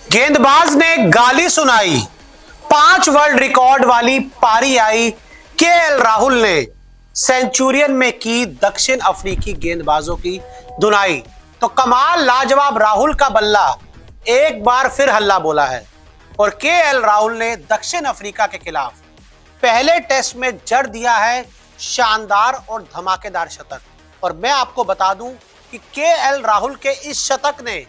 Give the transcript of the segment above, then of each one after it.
गेंदबाज ने गाली सुनाई, 5 वर्ल्ड रिकॉर्ड वाली पारी आई। केएल राहुल ने सेंचुरियन में की दक्षिण अफ्रीकी गेंदबाजों की धुनाई। तो कमाल लाजवाब राहुल का बल्ला एक बार फिर हल्ला बोला है और केएल राहुल ने दक्षिण अफ्रीका के खिलाफ पहले टेस्ट में जड़ दिया है शानदार और धमाकेदार शतक। और मैं आपको बता दूं कि केएल राहुल के इस शतक ने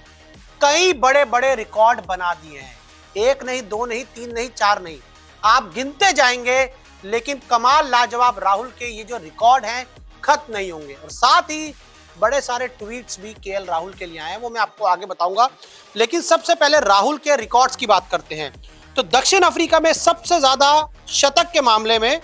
कई बड़े बड़े रिकॉर्ड बना दिए हैं। एक नहीं, दो नहीं, तीन नहीं, चार नहीं, आप गिनते जाएंगे, लेकिन कमाल लाजवाब राहुल के ये जो रिकॉर्ड हैं खत्म नहीं होंगे। और साथ ही बड़े सारे ट्वीट्स भी केएल राहुल के लिए आए हैं, वो मैं आपको आगे बताऊंगा। लेकिन सबसे पहले राहुल के रिकॉर्ड्स की बात करते हैं। तो दक्षिण अफ्रीका में सबसे ज्यादा शतक के मामले में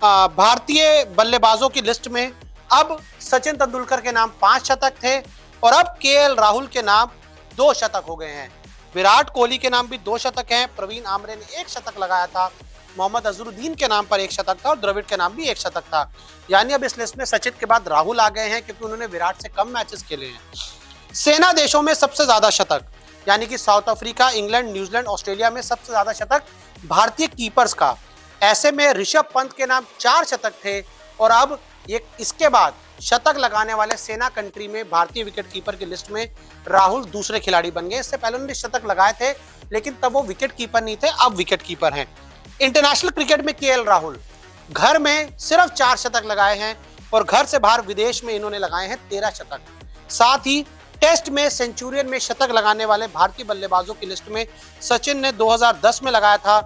भारतीय बल्लेबाजों की लिस्ट में अब सचिन तेंदुलकर के नाम 5 शतक थे और अब केएल राहुल के नाम 2 शतक हो गए हैं। विराट कोहली के नाम भी 2 शतक हैं। प्रवीण आमरे ने 1 शतक लगाया था। मोहम्मद अजहरुद्दीन के नाम पर 1 शतक था और द्रविड़ के नाम भी 1 शतक था। यानी अब इस लिस्ट में सचिन के बाद राहुल आ गए हैं, क्योंकि उन्होंने विराट से कम मैचेस खेले हैं। सेना देशों में सबसे ज्यादा शतक, यानी कि south Africa, England, New Zealand, Australia में सबसे ज्यादा शतक भारतीय कीपर्स का। ऐसे में ऋषभ पंत के नाम 4 शतक थे और अब ये इसके बाद शतक लगाने वाले सेना कंट्री में भारतीय विकेट कीपर की लिस्ट में राहुल दूसरे खिलाड़ी बन गए। इससे पहले उन्होंने शतक लगाए थे, लेकिन तब वो विकेट कीपर नहीं थे, अब विकेट कीपर हैं। इंटरनेशनल क्रिकेट में केएल राहुल घर में सिर्फ 4 शतक लगाए हैं और घर से बाहर विदेश में इन्होंने लगाए हैं 13 शतक। साथ ही टेस्ट में सेंचुरियन में शतक लगाने वाले भारतीय बल्लेबाजों की लिस्ट में सचिन ने 2010 में लगाया था,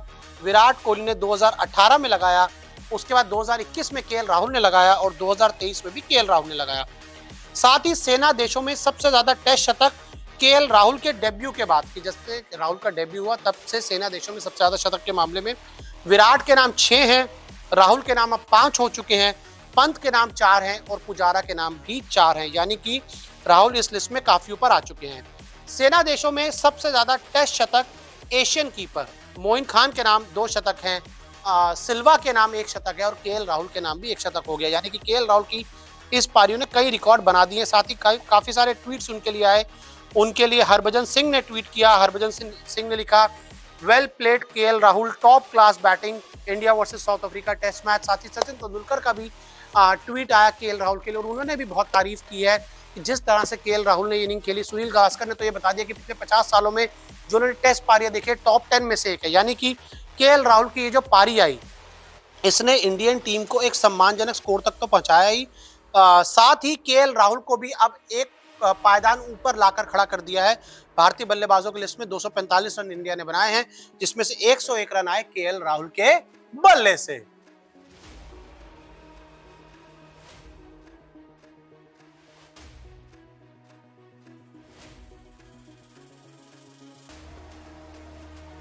विराट कोहली ने 2018 में लगाया, उसके बाद 2021 में केएल राहुल ने लगाया और 2023 में भी केएल राहुल ने लगाया। साथ ही सेना देशों में सबसे ज्यादा टेस्ट शतक केएल राहुल के डेब्यू के बाद, कि जब से राहुल का डेब्यू हुआ तब से सेना देशों में सबसे ज्यादा शतक के मामले में विराट के नाम 6 हैं, राहुल के नाम अब 5 हो चुके हैं, पंत के नाम 4 हैं और पुजारा के नाम भी 4 हैं। यानी कि राहुल इस लिस्ट में काफी ऊपर आ चुके हैं। सेना देशों में सबसे ज्यादा टेस्ट शतक एशियन कीपर मोइन खान के नाम 2 शतक हैं, सिल्वा के नाम 1 शतक है और केएल राहुल के नाम भी 1 शतक हो गया। यानी कि केएल राहुल की इस पारियों ने कई रिकॉर्ड बना दिए। साथ ही काफी सारे ट्वीट्स उनके लिए आए। उनके लिए हरभजन सिंह ने ट्वीट किया। हरभजन सिंह ने लिखा, well played KL Rahul, top class batting, India versus South Africa test match. साथ ही सचिन तेंदुलकर का भी ट्वीट आया केएल राहुल के लिए और उन्होंने भी बहुत तारीफ की है कि जिस तरह से केएल राहुल ने इनिंग खेली। सुनील गावस्कर ने तो ये बता दिया कि पिछले 50 सालों में जो उन्होंने टेस्ट पारियां देखी टॉप 10 में से एक है। यानी कि केएल राहुल की ये जो पारी आई, इसने इंडियन टीम को एक सम्मानजनक स्कोर तक तो पहुंचाया ही, साथ ही केएल राहुल को भी अब एक पायदान ऊपर लाकर खड़ा कर दिया है। भारतीय बल्लेबाजों की लिस्ट में 245 रन इंडिया ने बनाए हैं, जिसमें से 101 रन आए केएल राहुल के बल्ले से।